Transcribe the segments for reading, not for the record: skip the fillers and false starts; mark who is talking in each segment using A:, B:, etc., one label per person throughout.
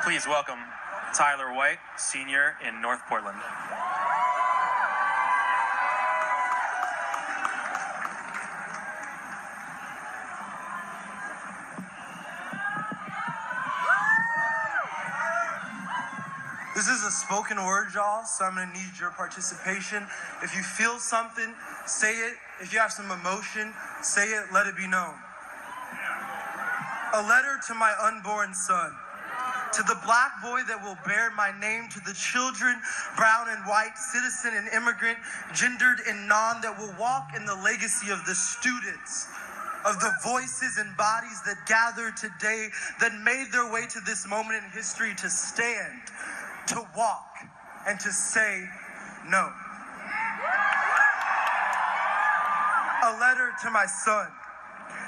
A: Please welcome Tyler White, Senior in North Portland.
B: This is a spoken word, y'all, so I'm gonna need your participation. If you feel something, say it. If you have some emotion, say it, let it be known. A letter to my unborn son. To the black boy that will bear my name, to the children, brown and white, citizen and immigrant, gendered and non, that will walk in the legacy of the students, of the voices and bodies that gathered today, that made their way to this moment in history to stand, to walk, and to say no. A letter to my son.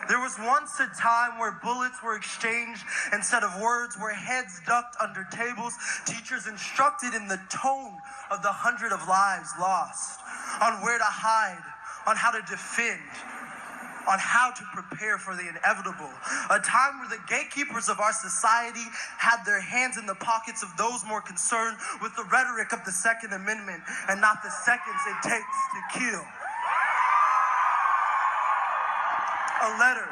B: There was once a time where bullets were exchanged instead of words, where heads ducked under tables, teachers instructed in the tone of the 100 of lives lost, on where to hide, on how to defend, on how to prepare for the inevitable. A time where the gatekeepers of our society had their hands in the pockets of those more concerned with the rhetoric of the Second Amendment and not the seconds it takes to kill. A letter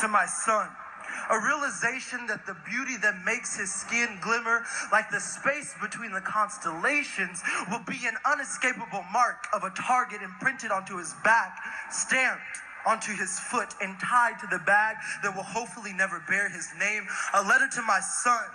B: to my son. A realization that the beauty that makes his skin glimmer like the space between the constellations will be an unescapable mark of a target imprinted onto his back, stamped onto his foot, and tied to the bag that will hopefully never bear his name. A letter to my son.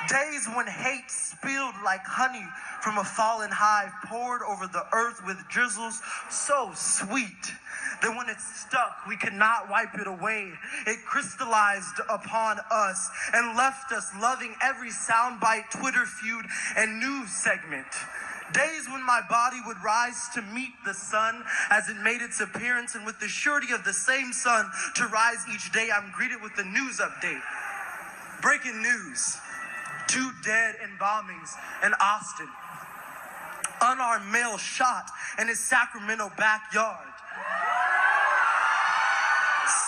B: Days when hate spilled like honey from a fallen hive, poured over the earth with drizzles so sweet that when it stuck, we could not wipe it away. It crystallized upon us and left us loving every soundbite, Twitter feud, and news segment. Days when my body would rise to meet the sun as it made its appearance, and with the surety of the same sun to rise each day, I'm greeted with the news update. Breaking news. 2 dead in bombings in Austin. Unarmed male shot in his Sacramento backyard.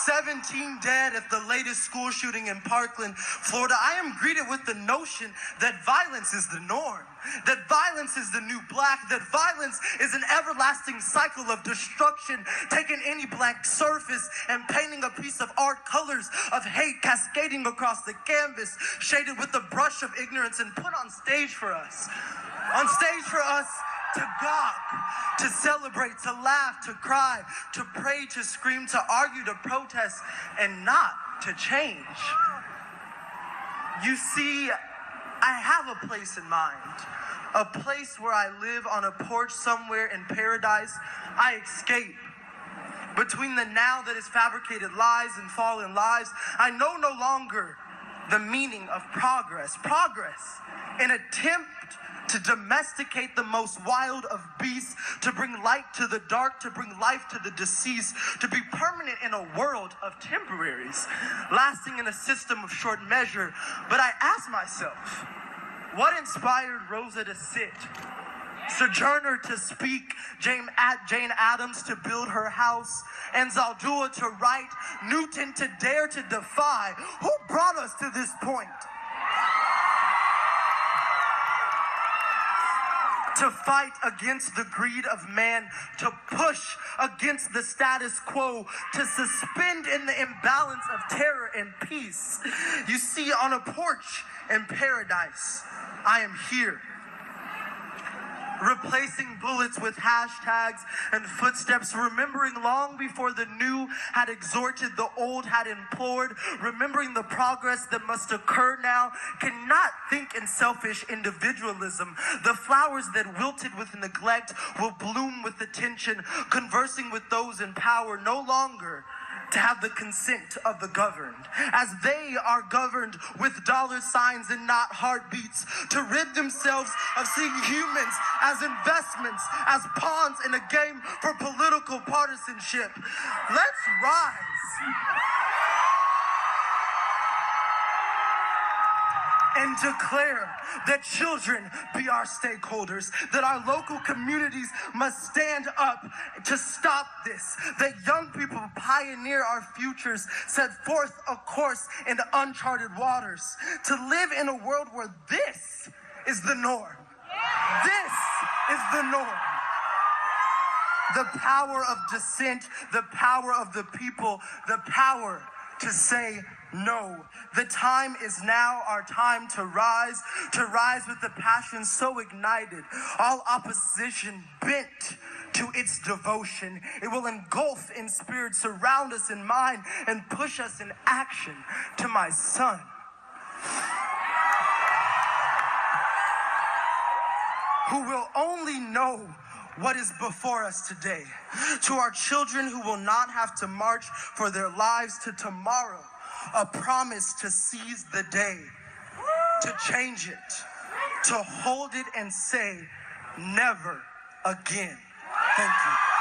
B: 17 dead at the latest school shooting in Parkland, Florida. I am greeted with the notion that violence is the norm, that violence is the new black, that violence is an everlasting cycle of destruction, taking any blank surface and painting a piece of art, colors of hate cascading across the canvas, shaded with the brush of ignorance, and put on stage for us. On stage for us to gawk, to celebrate, to laugh, to cry, to pray, to scream, to argue, to protest, and not to change. You see, I have a place in mind, a place where I live on a porch somewhere in paradise. I escape. Between the now that is fabricated lies and fallen lives, I know no longer the meaning of progress. Progress, an attempt to domesticate the most wild of beasts, to bring light to the dark, to bring life to the deceased, to be permanent in a world of temporaries, lasting in a system of short measure. But I ask myself, what inspired Rosa to sit, Sojourner to speak, Jane Addams to build her house, and Zaldua to write, Newton to dare to defy? Who brought us to this point? To fight against the greed of man, to push against the status quo, to suspend in the imbalance of terror and peace. You see, on a porch in paradise, I am here. Replacing bullets with hashtags and footsteps, remembering long before the new had exhorted, the old had implored, remembering the progress that must occur now, cannot think in selfish individualism. The flowers that wilted with neglect will bloom with attention, conversing with those in power, no longer to have the consent of the governed, as they are governed with dollar signs and not heartbeats, to rid themselves of seeing humans as investments, as pawns in a game for political partisanship. Let's rise. and declare that children be our stakeholders, that our local communities must stand up to stop this, that young people pioneer our futures, set forth a course in uncharted waters, to live in a world where this is the norm. This is the norm. The power of dissent, the power of the people, the power to say no. The time is now, our time to rise with the passion so ignited, all opposition bent to its devotion. It will engulf in spirit, surround us in mind, and push us in action to my son. Who will only know what is before us today. To our children who will not have to march for their lives to tomorrow, a promise to seize the day, to change it, to hold it and say, never again. Thank you.